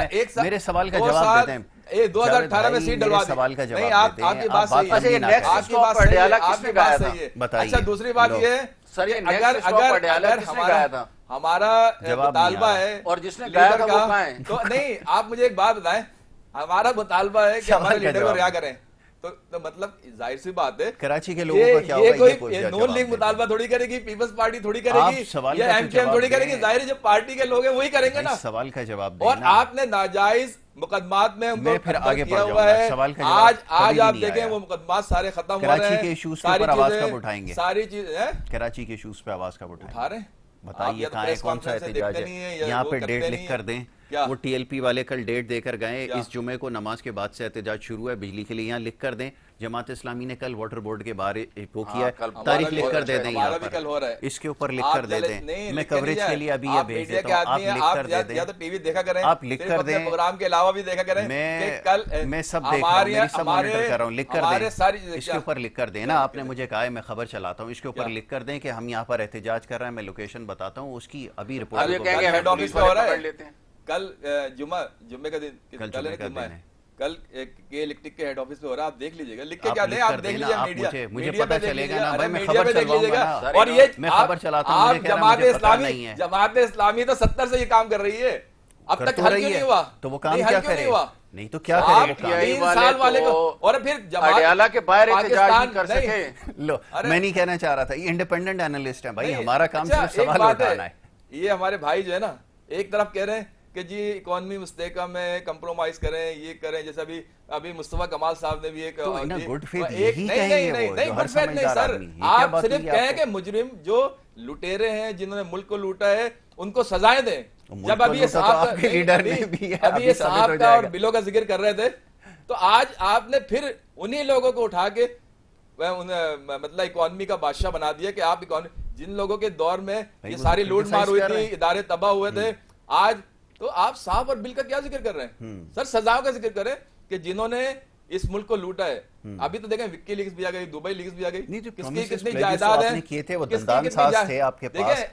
میرے سوال کا جواب دیتے ہیں. 2018 میں سیٹ ڈلوا دی. سوال کا نہیں، جواب دیتے ہیں. آپ کی بات صحیح ہے. اچھا، یہ نیکسٹ آپ کی اسٹاپ بات پٹیالہ صحیح ہے. کس نے گایا تھا؟ اچھا، دوسری بات یہ ہے سر، یہ کہ نیکسٹ اسٹاپ پٹیالہ کس نے گایا تھا؟ ہمارا مطالبہ ہے، اور جس نے گایا تھا وہ کہاں ہے؟ تو نہیں، آپ مجھے ایک بات بتائیں، ہمارا مطالبہ ہے کہ ہمارے لیڈر کو رہا کریں. تو مطلب ظاہر سی بات ہے کراچی کے لوگوں کا کیا ہوگا؟ یہ کوئی نون لیگ مطالبہ تھوڑی کرے گی، پیپلز پارٹی تھوڑی کرے گی، یا ایم کیو ایم تھوڑی کرے گی. ظاہر ہے جو پارٹی کے لوگ ہیں وہی کریں گے نا. سوال کا جواب دیں. اور آپ نے ناجائز مقدمات میں ان کو پھر آگے کیا ہوا ہے. آج آپ دیکھیں وہ مقدمات سارے ختم ہو رہے ہیں. کراچی کے ایشوز پر آواز کب اٹھائیں گے؟ ساری چیزیں کراچی کے ایشوز پہ آواز کب اٹھا رہے ہیں. بتائیے کہاں ہے، کون سا احتجاج ہے؟ یہاں پہ ڈیٹ لکھ کر دیں. وہ ٹی ایل پی والے کل ڈیٹ دے کر گئے، اس جمعے کو نماز کے بعد سے احتجاج شروع ہے بجلی کے لیے. یہاں لکھ کر دیں. جماعت اسلامی نے کل واٹر بورڈ کے بارے وہ کیا ہے، تاریخ لکھ کر دے دیں. یہاں پر اس کے اوپر لکھ کر دے دیں. میں کوریج کے لیے ابھی یہ بھیج دیتا ہوں، آپ لکھ کر دے دیں. یا تو ٹی وی دیکھا کریں، آپ لکھ کر دیں. پروگرام کے علاوہ بھی دیکھا کریں. میں سب دیکھ رہا ہوں، میری سب مانیٹر کر رہا ہوں. لکھ کر دیں، اس کے اوپر لکھ کر دیں نا. آپ نے مجھے کہا ہے میں خبر چلاتا ہوں، اس کے اوپر لکھ کر دیں کہ ہم یہاں پر احتجاج کر رہے ہیں. میں لوکیشن بتاتا ہوں اس کی. ابھی رپورٹ ہیڈ آفس میں ہو رہا ہے. کل جمعہ کا دن، کل کے الیکٹرک کے ہیڈ آفس میں ہو رہا ہے. آپ دیکھ لیجیے گا، لکھ کے کیا دیں، آپ دیکھ لیجیے. مجھے پتہ چلے گا نا بھائی، میں خبر دیکھ لیجیے گا. اور یہ میں خبر چلاتا ہوں، آپ جماعت اسلامی تو 70 سے یہ کام کر رہی ہے، اب تک حل کیوں نہیں ہوا؟ تو وہ کام کیا کرے؟ نہیں تو کیا کرے؟ 3 سال والے کو. اور پھر پٹیالہ کے باہر احتجاج نہیں کر سکے. لو، میں نہیں کہنا چاہ رہا تھا، یہ انڈیپینڈنٹ اینالسٹ ہیں بھائی. ہمارا کام صرف سوال اٹھانا ہے. یہ ہمارے بھائی جو ہے نا، ایک طرف کہہ رہے ہیں کہ جی اکانومی مستحکم ہے، کمپرومائز کریں، یہ کریں. جیسے ابھی مصطفیٰ کمال صاحب نے بھی ایک گڈ فیتھ یہی کہیں گے. نہیں گڈ فیتھ نہیں سر، آپ صرف کہیں کہ مجرم جو لٹیرے ہیں، جنہوں نے ملک کو لوٹا ہے، ان کو سزائیں دیں. جب ابھی یہ صاحب کا اور بلوں کا ذکر کر رہے تھے، تو آج آپ نے پھر انہی لوگوں کو اٹھا کے مطلب اکانومی کا بادشاہ بنا دیا کہ آپ جن لوگوں کے دور میں یہ ساری لوٹ مار ہوئی تھی، ادارے تباہ ہوئے تھے، آج تو آپ صاحب اور بل کا کیا ذکر کر رہے ہیں؟ سر سزاؤں کا ذکر کریں کہ جنہوں نے اس ملک کو لوٹا ہے. ابھی تو دیکھیں وکی لیگز بھی آ گئی، دبئی لیگز بھی آ گئی. کس کی کتنی جائیداد ہے کیے تھے، وہ دندان ساز تھے آپ کے پاس.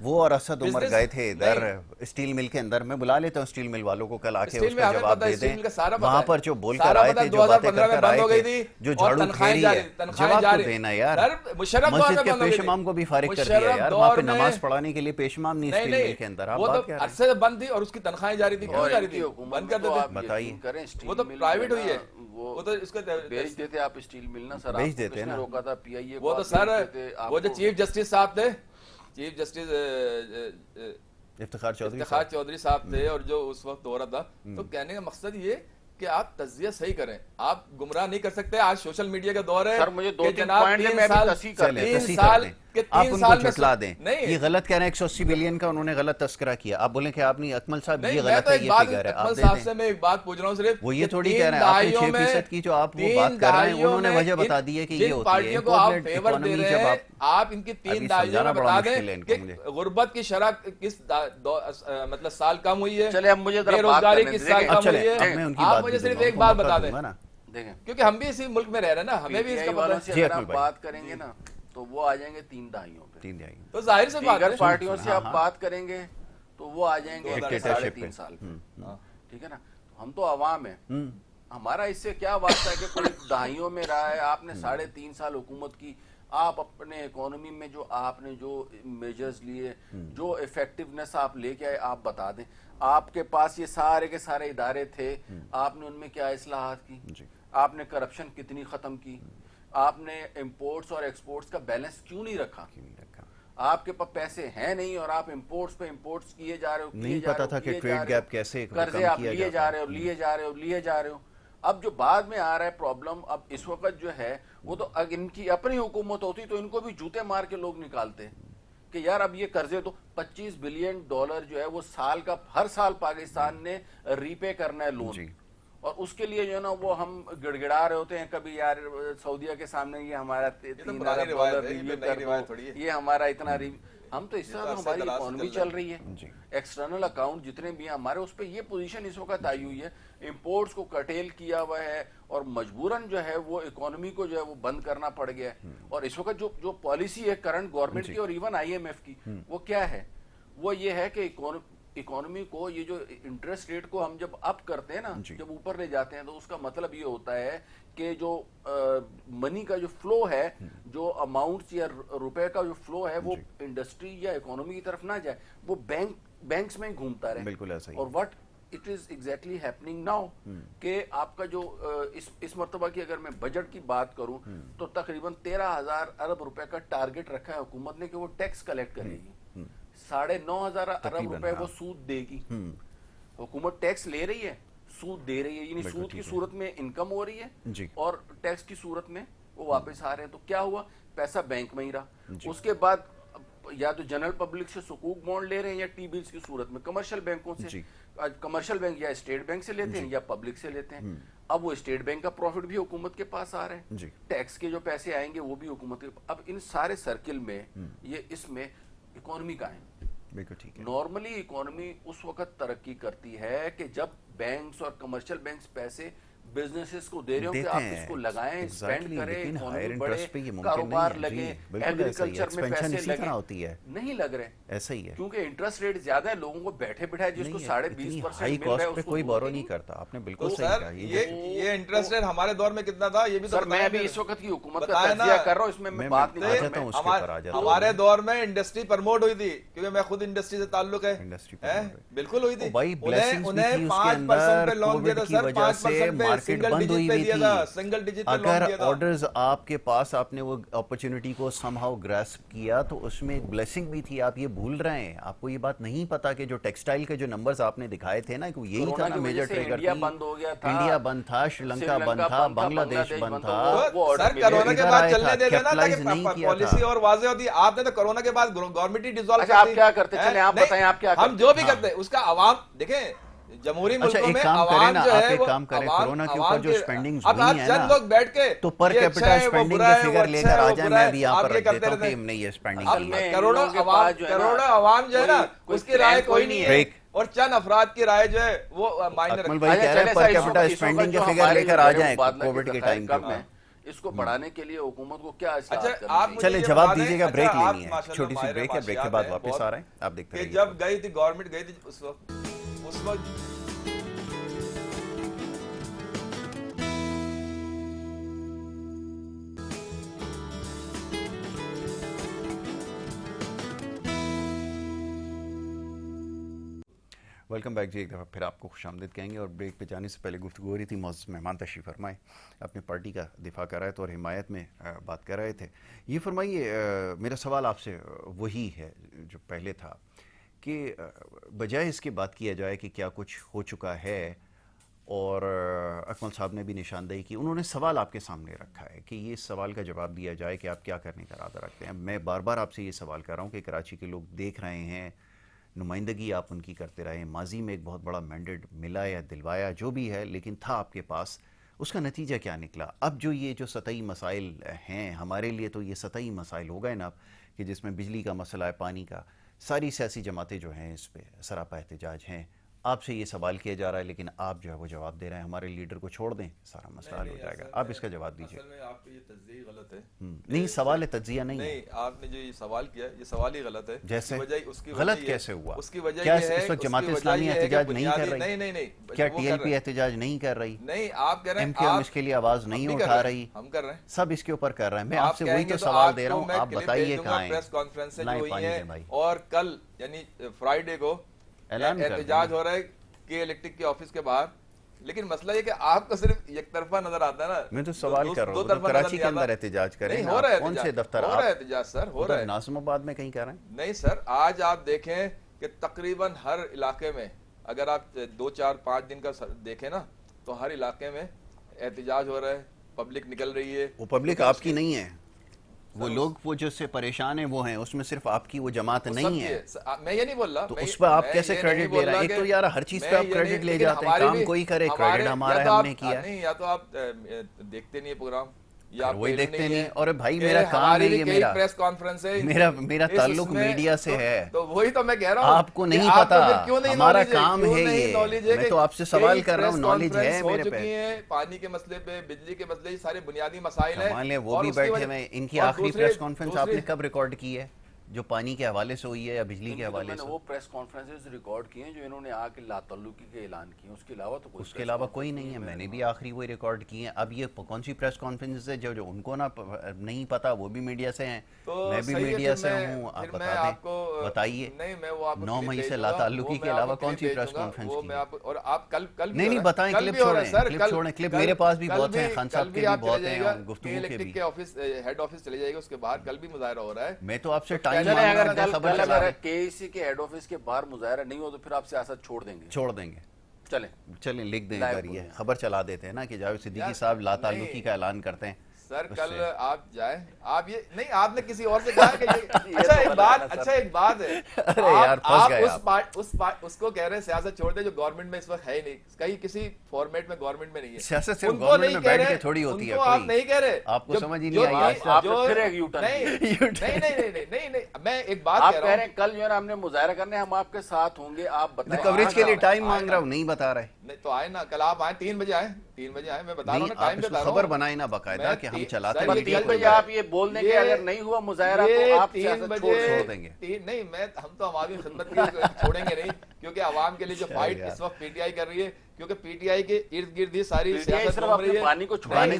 وہ اور اسد عمر گئے تھے ادھر اسٹیل مل کے اندر. میں بلا لیتا ہوں اسٹیل مل والوں کو کل آ کے اس کا جواب دے دیں. وہاں پر جو بول کر آئے تھے، جو باتیں کر کر آئے تھے، جو جھاڑو پھیری ہے، جواب تو دینا یار. مسجد کے پیش امام کو بھی فارغ کر دیا یار. وہاں پہ نماز پڑھانے کے لیے پیش امام نہیں اسٹیل مل کے اندر. آپ بات کر رہے ہیں. عرصے سے بند تھی اور اس کی تنخواہیں جاری تھی. کیوں جاری تھی؟ بند کر دیتے. بتائیے، وہ تو پرائیویٹ ہوئی ہے. وہ تو اس کو بیچ دیتے آپ اسٹیل مل نا سر. بیچ دیتے نا. روکا تھا پی آئی اے. وہ تو سر وہ جو چیف جسٹس صاحب تھے، چیف جسٹس افتخار چودھری صاحب تھے، اور جو اس وقت ہو رہا تھا، تو کہنے کا مقصد یہ کہ آپ تجزیہ صحیح کریں. آپ گمراہ نہیں کر سکتے. آج سوشل میڈیا کا دور ہے. سر مجھے 2-3 پوائنٹ میں بھی تصحیح کر لیں. 3 سال آپ ان کو جھٹلا دیں. یہ غلط کہہ رہے ہیں 180 بلین کا انہوں نے غلط تذکرہ کیا. آپ بولیں کہ آپ نہیں، اکمل صاحب یہ غلط ہے، یہ فگر ہے. اکمل صاحب سے میں ایک بات پوچھ رہا ہوں صرف. وہ یہ تھوڑی کہہ رہے ہیں، آپ نے 6% کی جو آپ وہ بات کر رہے ہیں، انہوں نے وجہ بتا دی ہے کہ یہ ہوتی ہے. کو آپ فیور دے رہے ہیں، آپ ان کی 3 دہائیوں میں بتا دیں کہ غربت کی شرح کس مطلب سال کم ہوئی ہے، چلے اب مجھے بے روزگاری کس سال کم ہوئی ہے. آپ مجھے صرف ایک بات بتا دیں، دیکھیں کیونکہ ہم بھی اسی ملک میں رہ رہے ہیں نا، ہمیں بھی اس کا والوں سے اگر آپ بات کریں گے نا تو وہ آ جائیں گے 3 دہائیوں پہ. تو ظاہر سے بات ہے. دیگر پارٹیوں سے آپ بات کریں گے تو وہ آ جائیں گے 3.5 سال پہ. ٹھیک ہے نا. ہم تو عوام ہیں، ہمارا اس سے کیا واسطہ ہے کہ کوئی دہائیوں میں رہا ہے. آپ نے 3.5 سال حکومت کی. آپ اپنے اکانومی میں جو آپ نے جو میجرز لیے، جو ایفیکٹونیس آپ لے کے آئے، آپ بتا دیں. آپ کے پاس یہ سارے کے سارے ادارے تھے، آپ نے ان میں کیا اصلاحات کی؟ آپ نے کرپشن کتنی ختم کی؟ آپ نے امپورٹس اور ایکسپورٹس کا بیلنس کیوں نہیں رکھا؟ آپ کے پاس پیسے ہیں نہیں اور آپ امپورٹس پہ امپورٹس کیے جا رہے ہو، نہیں پتا تھا کہ ٹریڈ گیپ کیسے قرضے آپ لیے جا رہے ہو، لیے جا رہے ہو، لیے جا رہے ہو. اب جو بعد میں آ رہا ہے پرابلم، اب اس وقت جو ہے وہ تو ان کی اپنی حکومت ہوتی تو ان کو بھی جوتے مار کے لوگ نکالتے کہ یار اب یہ قرضے تو $25 بلین جو ہے وہ سال کا ہر سال پاکستان نے ری پے کرنا ہے لون. اور اس کے لیے جو ہے نا وہ ہم گڑگڑا رہے ہوتے ہیں کبھی یار سعودیہ کے سامنے یہ ہمارا 3 ارب ڈالر ریویو کر دو, یہ ہمارا اتنا ہم تو اس سے ہماری اکانومی چل رہی ہے, ایکسٹرنل اکاؤنٹ جتنے بھی ہیں ہمارے اس پہ یہ پوزیشن اس وقت آئی ہوئی ہے, امپورٹس کو کٹیل کیا ہوا ہے اور مجبوراً جو ہے وہ اکانومی کو جو ہے وہ بند کرنا پڑ گیا ہے. اور اس وقت جو پالیسی ہے کرنٹ گورنمنٹ کی اور ایون آئی ایم ایف کی وہ کیا ہے, وہ یہ ہے کہ اکانومی کو یہ جو انٹرسٹ ریٹ کو ہم جب اپ کرتے ہیں نا, جب اوپر لے جاتے ہیں تو اس کا مطلب یہ ہوتا ہے کہ جو منی کا جو فلو ہے, جو اماؤنٹس یا روپے کا جو فلو ہے وہ انڈسٹری یا اکانومی کی طرف نہ جائے, وہ بینکس میں گھومتا رہے. بالکل ایسا ہی. اور what it is exactly happening now کہ آپ کا جو اس مرتبہ کی اگر میں بجٹ کی بات کروں تو تقریباً 13,000 ارب روپے کا ٹارگٹ رکھا ہے حکومت نے کہ وہ ٹیکس کلیکٹ کرے گی, 9,500 ارب روپے وہ سود دے گی. حکومت ٹیکس لے رہی ہے, سود دے رہی ہے, یعنی سود کی صورت میں انکم ہو رہی ہے اور ٹیکس کی صورت میں وہ واپس آ رہے ہیں. تو کیا ہوا, پیسہ بینک میں ہی رہا. اس کے بعد یا تو جنرل پبلک سے سکوک بانڈ لے رہے ہیں یا ٹی بلز کی صورت میں کمرشل بینکوں سے. کمرشل بینک یا اسٹیٹ بینک سے لیتے ہیں یا پبلک سے لیتے ہیں. اب وہ اسٹیٹ بینک کا پروفٹ بھی حکومت کے پاس آ رہا ہے, ٹیکس کے جو پیسے آئیں گے وہ بھی حکومت کے. اب ان سارے سرکل میں یہ اس میں اکانومی کا ہے. نارملی اکانومی اس وقت ترقی کرتی ہے کہ جب بینکس اور کمرشل بینکس پیسے بزنسز کو دے رہے ہوں کہ آپ اس کو لگائیں, اسپینڈ کریں, اکانومی بڑھے, کاروبار لگے, ایگریکلچر میں پیسے لگے, نہیں لگ رہے. ایسا ہی ہے کیونکہ انٹرسٹ ریٹ زیادہ ہے, لوگوں کو بیٹھے بٹھائے جس کو 20.5% ہائی کاسٹ پہ کوئی بورو نہیں کرتا. آپ نے بالکل صحیح کہا. یہ انٹرسٹ ریٹ ہمارے دور میں کتنا تھا یہ بھی سر, میں ابھی اس وقت کی حکومت کا تجزیہ کر رہا ہوں, اس میں بات نہیں کرتا ہوں. ہمارے دور میں انڈسٹری پرموٹ ہوئی تھی کیونکہ میں خود انڈسٹری سے تعلق ہے, بالکل ہوئی تھی. انہیں 5% پہ لون دیا تھا سر, 5% پہ سنگل ڈیجٹ پہ دیا تھا, سنگل ڈیجٹ پہ لون دیا تھا. اگر آرڈرز آپ کے پاس, آپ نے وہ اپرچونٹی کو سم ہاؤ گراسپ کیا تو اس میں ایک بلیسنگ بھی تھی. آپ یہ بھول رہے ہیں, آپ کو یہ بات نہیں پتا کہ جو ٹیکسٹائل کے جو نمبرز آپ نے دکھائے تھے نا, کہ یہی تھا نا میجر ٹریگر تھی. انڈیا بند تھا, شری لنکا بند تھا, بنگلہ دیش بند تھا. سر کرونا کے بعد چلنے دے دینا تاکہ پالیسی اور واضح ہوتی. آپ نے تو کرونا کے بعد گورنمنٹ ہی ڈیزالو کر دی. آپ کیا کرتے چلیں آپ بتائیں, آپ کیا ہم جو بھی کرتے ہیں اس کا عوام دیکھیں, جمہوری ملکوں میں عوام جو ہے وہ کورونا کے اوپر جو سپینڈنگز اب ہوئی ہیں نا, چند لوگ بیٹھ کے تو پر کیپٹا سپینڈنگ کا فگر لے کر آ جائیں, میں بھی یہاں پر رکھ دیتا ہوں کہ ہم نے یہ سپینڈنگ کی. کروڑوں عوام جو ہے نا اس کی رائے کوئی نہیں ہے, اور چند افراد کی رائے جو ہے وہ مائنر. اکمل بھائی کہہ رہے ہیں پر کیپٹا سپینڈنگ کے فگر لے کر آ جائیں کووڈ کے ٹائم کے. اس کو بڑھانے کے لیے حکومت کو کیا چلے جواب دیجیے گا, بریک لینی ہے, چھوٹی سی بریک ہے, بریک کے بعد واپس آ رہے ہیں. آپ دیکھتے ہیں جب گئی تھی گورنمنٹ گئی تھی اس وقت ویلکم بیک جی. ایک دفعہ پھر آپ کو خوش آمدید کہیں گے. اور بریک پہ جانے سے پہلے گفتگو ہو رہی تھی, معزز مہمان تشریف فرمائے, اپنی پارٹی کا دفاع کر رہے تھے اور حمایت میں بات کر رہے تھے. یہ فرمائیے, میرا سوال آپ سے وہی ہے جو پہلے تھا, کہ بجائے اس کی بات کیا جائے کہ کیا کچھ ہو چکا ہے, اور اکمل صاحب نے بھی نشاندہی کی, انہوں نے سوال آپ کے سامنے رکھا ہے کہ یہ سوال کا جواب دیا جائے کہ آپ کیا کرنے کا ارادہ رکھتے ہیں. میں بار بار آپ سے یہ سوال کر رہا ہوں کہ کراچی کے لوگ دیکھ رہے ہیں, نمائندگی آپ ان کی کرتے رہے ہیں, ماضی میں ایک بہت بڑا مینڈیٹ ملا یا دلوایا جو بھی ہے, لیکن تھا آپ کے پاس, اس کا نتیجہ کیا نکلا؟ اب جو یہ جو سطحی مسائل ہیں ہمارے لیے, تو یہ سطحی مسائل ہو گئے نا اب, کہ جس میں بجلی کا مسئلہ ہے, پانی کا, ساری سیاسی جماعتیں جو ہیں اس پہ سراپا احتجاج ہیں. آپ سے یہ سوال کیا جا رہا ہے لیکن آپ جو ہے وہ جواب دے رہے ہیں ہمارے لیڈر کو چھوڑ دیں, سارا مسئلہ حل ہو جائے گا. آپ اس کا جواب دیجیے. اصل میں آپ کا یہ تجزیہ غلط ہے. نہیں, سوال تجزیہ نہیں ہے. آپ نے جو یہ سوال کیا یہ سوال ہی غلط ہے. جیسے اس کی غلط کیسے ہوا؟ اس کی وجہ کیا یہ ہے اس وقت جماعت اسلامی احتجاج نہیں کر رہی؟ نہیں, کیا ٹی ایل پی احتجاج نہیں کر رہی؟ نہیں, آپ کہہ رہے ہیں ایم کیو ایم اس کے لیے آواز نہیں اٹھا رہی, ہم کر رہے ہیں, سب اس کے اوپر کر رہے ہیں. میں آپ سے وہی تو سوال دے رہا ہوں, آپ بتائیے کہاں ہیں. پریس کانفرنس سے جو ہوئی ہے اور کل یعنی فرائیڈے کو احتجاج ہو رہا ہے کہ الیکٹرک کے آفس کے باہر, لیکن مسئلہ یہ کہ آپ کو صرف یک طرفہ نظر آتا ہے نا. میں تو سوال کر رہا ہوں, کراچی کے اندر احتجاج کریں, کون سے دفتر؟ ہو رہا ہے احتجاج سر, ہو رہا ہے. ناظم آباد میں کہیں کر رہے ہیں؟ نہیں سر, آج آپ دیکھیں کہ تقریباً ہر علاقے میں, اگر آپ 2 4 5 دن کا دیکھیں نا, تو ہر علاقے میں احتجاج ہو رہا ہے, پبلک نکل رہی ہے. وہ پبلک آپ کی نہیں ہے, وہ لوگ وہ جو سے پریشان ہیں وہ ہیں، اس میں صرف آپ کی وہ جماعت نہیں ہے. میں یہ نہیں بول رہا، تو اس پہ آپ کیسے کریڈٹ لے رہے ہیں؟ ایک تو یار ہر چیز پہ آپ کریڈٹ لے جاتے ہیں، کام کوئی کرے کریڈٹ ہمارا ہم نے کیا. نہیں، یا تو آپ دیکھتے نہیں پروگرام، وہی دیکھتے نہیں. اور بھائی میرا کام ہے، یہ میرا پریس کانفرنس ہے، میرا تعلق میڈیا سے ہے. تو وہی تو میں کہہ رہا ہوں، آپ کو نہیں پتا، ہمارا کام ہے یہ. میں تو آپ سے سوال کر رہا ہوں، نالج ہے میرے پہ. پانی کے مسئلے پہ، بجلی کے مسئلے، سارے بنیادی مسائل ہیں. وہ بھی بیٹھے ہوئے. ان کی آخری پریس کانفرنس آپ نے کب ریکارڈ کی ہے؟ جو پانی کے حوالے سے ہوئی ہے یا بجلی کے حوالے سے؟ وہ پریس کانفرنسز ریکارڈ کی ہیں جو انہوں نے آ کے لا تعلقی کے اعلان کیے، اس کے علاوہ تو اس کے علاوہ کوئی نہیں ہے. میں نے بھی آخری وہی ریکارڈ کی ہیں. اب یہ کون سی پریس کانفرنس ہے جو ان کو نہیں پتا؟ وہ بھی میڈیا سے ہیں، میں بھی میڈیا سے ہوں. آپ بتا دیں، بتائیے 9 مئی سے لا تعلقی کے علاوہ کون سی پریس کانفرنس کی؟ اور آپ کل نہیں بتائیں، کلپ چھوڑیں. کلپ میرے پاس بھی بہت ہیں، خان صاحب کے بھی بہت ہیں، اور گفتگو کے بھی. ہیڈ آفس چلے جائے گا، اس کے بعد کل بھی مظاہرہ ہو رہا ہے. میں تو آپ سے ٹائم اگر کے ای سی کے ہیڈ آفس کے باہر مظاہرہ نہیں ہو تو پھر آپ سیاست چھوڑ دیں گے. چلیں لکھ دیں. اگر یہ خبر چلا دیتے ہیں نا کہ جاوید صدیقی صاحب لا تعلقی کا اعلان کرتے ہیں. سر کل آپ جائیں، آپ یہ نہیں، آپ نے کسی اور سے کہا کہ اچھا ایک بات ہے، آپ اس کو کہہ رہے ہیں سیاست چھوڑ دے جو گورنمنٹ میں اس وقت ہے ہی نہیں، کہیں کسی فارمیٹ میں گورنمنٹ میں نہیں ہے. سیاست صرف گورنمنٹ میں بیٹھ کے تھوڑی ہوتی ہے. آپ نہیں کہہ رہے، آپ کو سمجھ ہی نہیں آئی. نہیں، میں ایک بات کہہ رہا ہوں، کل جو ہے نا ہم نے مظاہرہ کرنے، ہم آپ کے ساتھ ہوں گے. آپ بتائیں کوریج کے لیے ٹائم مانگ رہا ہوں، نہیں بتا رہے. نہیں تو آئے نا، کل آپ آئیں 3 بجے آئیں. میں بتا رہا ہوں ٹائم بتا رہا ہوں. خبر بنائے نا باقاعدہ کہ ہم چلاتے ہیں. 3 بجے آپ یہ بول دیں کہ اگر نہیں ہوا مظاہرہ تو آپ سیاست چھوڑ دیں گے. نہیں، ہم تو عوامی خدمت کے لیے چھوڑیں گے نہیں، کیونکہ عوام کے لیے جو فائٹ اس وقت پی ٹی آئی کر رہی ہے، کیونکہ پی ٹی آئی کے ارد گرد ہی ساری سیاست ہو رہی ہے پانی کو چھڑانے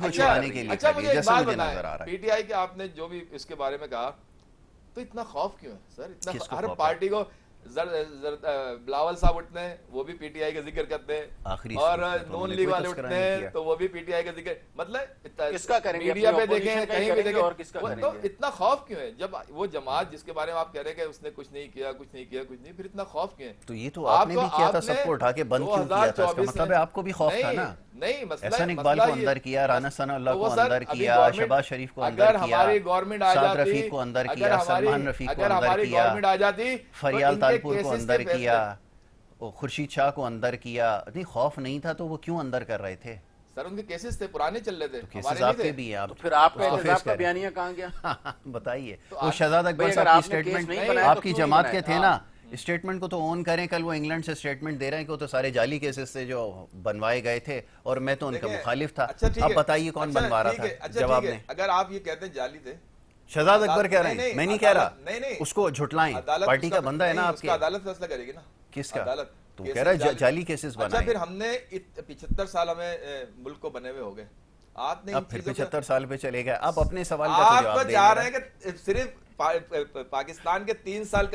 کے لیے. اچھا مجھے ایک بات بتائیں، پی ٹی آئی کے آپ نے جو بھی اس کے بارے میں کہا، تو اتنا خوف کیوں ہے سر؟ اتنا ہر پارٹی کو بلاول صاحب اٹھتے ہیں، وہ بھی پی ٹی آئی کا ذکر کرتے ہیں، اور نون لیگ والے اٹھتے ہیں تو وہ بھی پی ٹی آئی کا ذکر. مطلب کس کا کریں گے؟ میڈیا پہ دیکھیں، کہیں بھی دیکھیں، تو اتنا خوف کیوں ہے؟ جب وہ جماعت جس کے بارے میں آپ کہہ رہے ہیں کہ اس نے کچھ نہیں کیا، پھر اتنا خوف کیوں ہے؟ تو یہ تو آپ نے بھی کیا تھا، سب کو اٹھا کے بند کیوں کیا تھا؟ اس کا مطلب ہے آپ کو بھی خوف تھا نا. نہیں، احسان اقبال کو اندر کیا، رانا ثناء اللہ کو اندر کیا، شہباز شریف کو اندر کیا، سعد رفیق کو اندر کیا، سلمان رفیق کو اندر کیا، فریال تالپور کو اندر کیا، خورشید شاہ کو اندر کیا. نہیں خوف نہیں تھا تو وہ کیوں اندر کر رہے تھے؟ سر ان کے کیسز تھے، پرانے چل رہے تھے. کیسز آپ کے بھی ہیں. پھر آپ کا احتجاج کا بیانیہ کہاں گیا؟ بتائیے. وہ شہزاد اکبر صاحب کی اسٹیٹمنٹ آپ کی جماعت کے تھے نا، اسٹیٹمنٹ کو تو اون کریں. کل وہ انگلینڈ سے اسٹیٹمنٹ دے رہے ہیں کہ وہ تو سارے جالی کیسز سے جو بنوائے گئے تھے اور میں تو ان کا مخالف تھا. اب بتائیے کون بنوا رہا تھا؟ جواب میں اگر آپ یہ کہتے ہیں جالی تھے، شہزاد اکبر کہہ رہے ہیں، میں نہیں کہہ رہا. اس کو جھٹلائیں، پارٹی کا بندہ ہے نا آپ کے. عدالت فیصلہ کرے گی نا. کس کا؟ تو کہہ رہا ہے جعلی کیسز بنائے. اچھا پھر ہم نے 75 سال ہمیں ملک کو بنے ہوئے ہو گئے. آپ نے اب پھر 75 سال پہ چلے گئے. آپ اپنے سوال کا جواب دیں. آپ کو جا رہے ہیں کہ صرف پاکستان کے 3 سال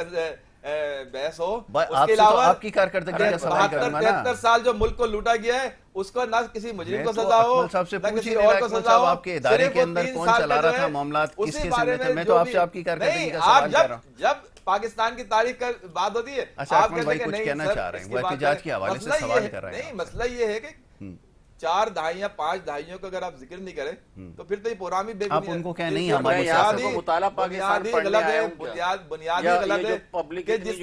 بحث ہو، اس کے علاوہ آپ کی کارکردگی کا سوال کروں گا نا. 73 سال جو ملک کو لوٹا گیا ہے اس کو نہ کسی مجرم کو سزا ہو، نہ کسی اور کو سزا ہو. آپ کے ادارے کے اندر کون چلا رہا تھا معاملات، کس کے ذمہ تھے؟ میں تو آپ سے آپ کی کارکردگی کا سوال کر رہا ہوں. جب پاکستان کی تاریخ کا بات ہوتی ہے، آپ کچھ کہنا چاہ رہے ہیں، وہ احتجاج کے حوالے سے سوال کر رہے ہیں. نہیں، مسئلہ یہ ہے کہ 4 دہائیاں 5 دہائیوں کا اگر آپ ذکر نہیں کریں تو پھر تو یہ پرامی بے آپ ان کو کہہ نہیں، ہماری مطالعہ پاکستان غلط ہے، بنیادی غلط ہے کہ جس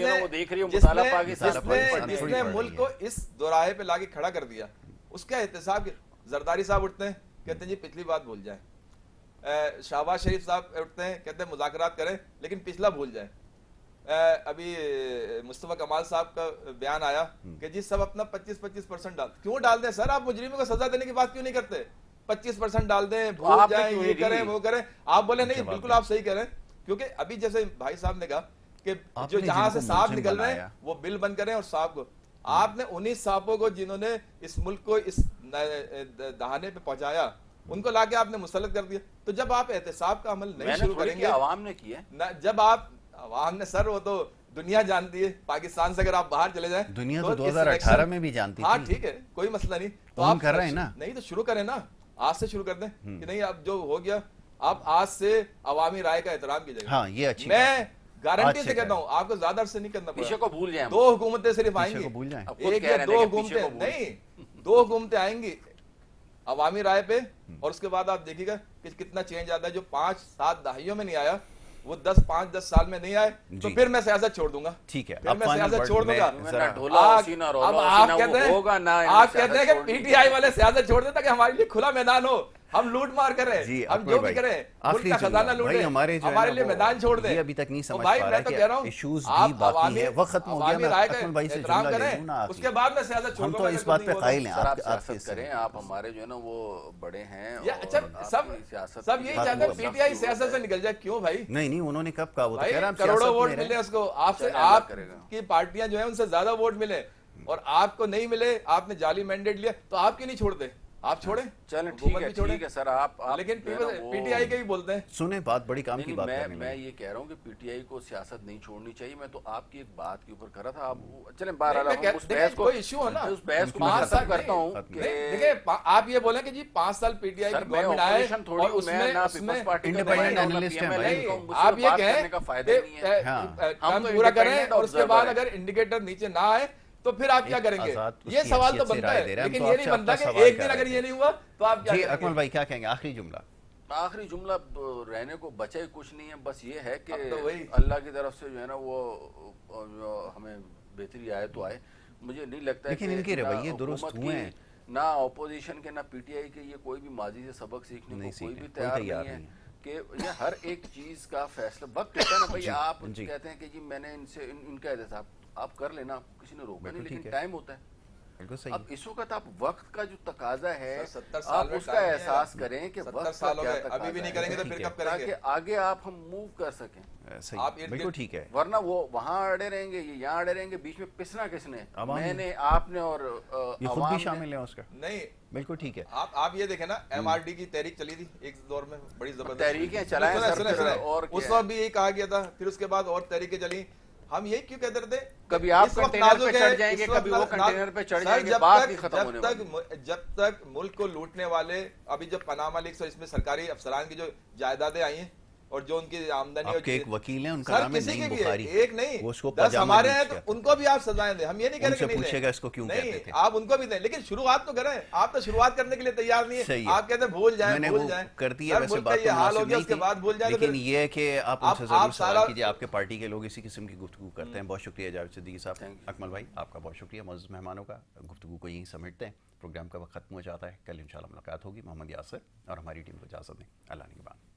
نے ملک کو اس دوراہے پہ لا کے کھڑا کر دیا اس کا احتساب. زرداری صاحب اٹھتے ہیں کہتے ہیں جی پچھلی بات بھول جائیں. شہباز شریف صاحب اٹھتے ہیں کہتے ہیں مذاکرات کریں لیکن پچھلا بھول جائیں. ابھی مصطفیٰ کمال صاحب کا بیان آیا کہ جی سب اپنا 25% کیوں ڈال دیں؟ سر آپ مجرموں کو سزا دینے کی بات کیوں نہیں کرتے؟ 25% ڈال دیں، بھول جائیں، یہ کریں وہ کریں. آپ بولے نہیں، بالکل آپ صحیح کہہ رہے ہیں. کیونکہ ابھی جیسے بھائی صاحب نے کہا کہ جو جہاں سے سانپ نکل رہے ہیں وہ بل بند کریں، اور سانپ کو آپ نے 19 سانپوں کو جنہوں نے اس ملک کو اس دہانے پہ پہنچایا ان کو لا کے آپ نے مسلط کر دیا. تو جب آپ احتساب کا عمل نہیں شروع کریں گے، عوام نے کیا، جب آپ عوام نے، سر وہ تو دنیا جانتی ہے. پاکستان سے اگر آپ باہر چلے جائیں، دنیا تو 2018 میں بھی جانتی تھی. ہاں ٹھیک ہے، کوئی مسئلہ نہیں. تو ہم کر رہے ہیں نا. نہیں تو شروع کریں نا، آج سے شروع کر دیں کہ نہیں اب جو ہو گیا آپ آج سے عوامی رائے کا احترام کیجیے گا. ہاں یہ اچھی، میں گارنٹی سے کہتا ہوں آپ کو زیادہ عرصے نہیں کرنا پڑے. پیچھے کو بھول جائیں، 2 حکومتیں صرف آئیں گی، ایک یا 2 حکومتیں نہیں، 2 حکومتیں آئیں گی عوامی رائے پہ، اور اس کے بعد آپ دیکھیے گا کہ کتنا چینج آتا ہے. جو 5-7 دہائیوں میں نہیں آیا وہ 5-10 سال میں نہیں آئے تو پھر میں سیاست چھوڑ دوں گا. ٹھیک ہے, پھر میں سیاست چھوڑ دوں گا. اب آپ کہتے ہیں کہ پی ٹی آئی والے سیاست چھوڑ دیں تاکہ ہمارے لیے کھلا میدان ہو, ہم لوٹ مار کریں, ہم جو بھی کریں, ملک کا خزانہ لوٹیں, ہمارے لیے میدان چھوڑ دیں. ابھی تک نہیں سمجھ پا رہا ہے کہ ایشوز بھی باقی ہیں, وقت ختم ہو گیا. میں اکمل بھائی سے جملہ لے لوں نا, اس کے بعد میں سیاست چھوڑ ہم دوں تو گا. اس بات پہ قائل ہیں. آپ سیاست کریں, آپ ہمارے جو ہے نا وہ بڑے ہیں, سب یہی چاہتے ہیں پی ٹی آئی سیاست سے نکل جائے. کیوں بھائی؟ نہیں انہوں نے کب کہا, وہ تو کہہ رہا ہے کروڑوں ووٹ ملے اس کو, آپ سے, آپ کی پارٹیاں جو ہیں ان سے زیادہ ووٹ ملے اور آپ کو نہیں ملے, آپ نے جعلی مینڈیٹ لیا, تو آپ کیوں نہیں چھوڑتے؟ آپ چھوڑیں, چلیں ٹھیک ہے سر. آپ لیکن پی ٹی آئی کے بھی بولتے ہیں. سنیں بات بڑی کام کی بات کرنے میں یہ کہہ رہا ہوں کہ پی ٹی آئی کو سیاست نہیں چھوڑنی چاہیے. میں تو آپ کی ایک بات کے اوپر کر رہا تھا. آپ چلیں بہرحال اس بحث کو, اس بحث کو میں ختم کرتا ہوں. دیکھیں آپ یہ بولیں کہ جی 5 سال پی ٹی آئی کی گورنمنٹ آئے اور اس میں آپ یہ کہیں کام پورا کریں اور اس کے بعد اگر انڈیکیٹر نیچے نہ آئے تو پھر آپ کیا کریں گے؟ یہ سوال تو بنتا ہے, لیکن یہ نہیں بنتا کہ ایک دن اگر یہ نہیں ہوا تو آپ کیا کریں گے؟ اکمل بھائی کیا کہیں گے؟ آخری جملہ رہنے کو بچے کچھ نہیں ہے, بس یہ ہے کہ اللہ کی طرف سے جو ہے نا وہ ہمیں بہتری آئے تو آئے. مجھے نہیں لگتا ہے کہ ان کے رویے درست ہوئے ہیں, نہ اپوزیشن کے نہ پی ٹی آئی کے یہ کوئی بھی ماضی سے سبق سیکھنے کو کوئی بھی تیار نہیں ہے کہ یہ ہر ایک چیز کا فیصلہ وقت لیتا ہے نا بھائی. آپ کہتے ہیں کہ جی میں نے ان سے ان کا احتساب آپ کر لینا, کسی نے روکا نہیں, لیکن ٹائم ہوتا ہے. اب اس وقت آپ وقت کا جو تقاضا ہے آپ اس کا احساس کریں کہ وقت کا کیا تقاضا ہے تاکہ آگے آپ ہم موو کر سکیں. بالکل ٹھیک ہے, ورنہ وہ وہاں اڑے رہیں گے, یہ یہاں اڑے رہیں گے, بیچ میں پسنا کس نے؟ میں نے, آپ نے, اور خود بھی شامل ہیں اس کا. نہیں بالکل ٹھیک ہے. آپ یہ دیکھیں نا, ایم آر ڈی کی تحریک چلی تھی ایک دور میں, بڑی زبردست تحریکیں چلائیں اور اس وقت بھی یہی کہا گیا تھا, پھر اس کے بعد اور تحریکیں چلی. ہم یہی کیوں کہتے تھے کبھی آپ کنٹینر پہ چڑھ جائیں گے, کبھی وہ کنٹینر پہ چڑھ جائیں گے, بات نہیں ختم ہونے والی. جب تک ملک کو لوٹنے والے, ابھی جب پاناما لیکس اور اس میں سرکاری افسران کی جو جائیدادیں آئی ہیں اور جو ان کی آمدنی, آپ کے ایک وکیل ہیں, ان کا نام ہے نعیم بخاری, ایک نہیں 10 ہمارے ہیں, تو ان کو بھی آپ سزائیں دیں. ہم یہ نہیں کہہ رہے کہ نہیں پوچھے گا اس کو کیوں کہتے تھے, آپ ان کو بھی دیں, لیکن شروعات تو کریں. آپ تو شروعات کرنے کے لیے تیار نہیں ہے, آپ کہتے ہیں بھول جائیں بھول جائیں. کرتی ہے ویسے بات تو مناسب نہیں تھی, لیکن یہ ہے کہ آپ ان سے ضرور سوال کیجئے. آپ کے پارٹی کے لوگ اسی قسم کی گفتگو کرتے ہیں. بہت شکریہ جاوید صدیقی صاحب. اکمل بھائی آپ کا بہت شکریہ. معزز مہمانوں کا, گفتگو کو یہیں سمیٹتے ہیں, پروگرام کا وقت ختم ہو جاتا ہے. کل انشاءاللہ ملاقات ہوگی. محمد یاسر اور ہماری ٹیم کو اجازت دیں. اللہ نگہبان.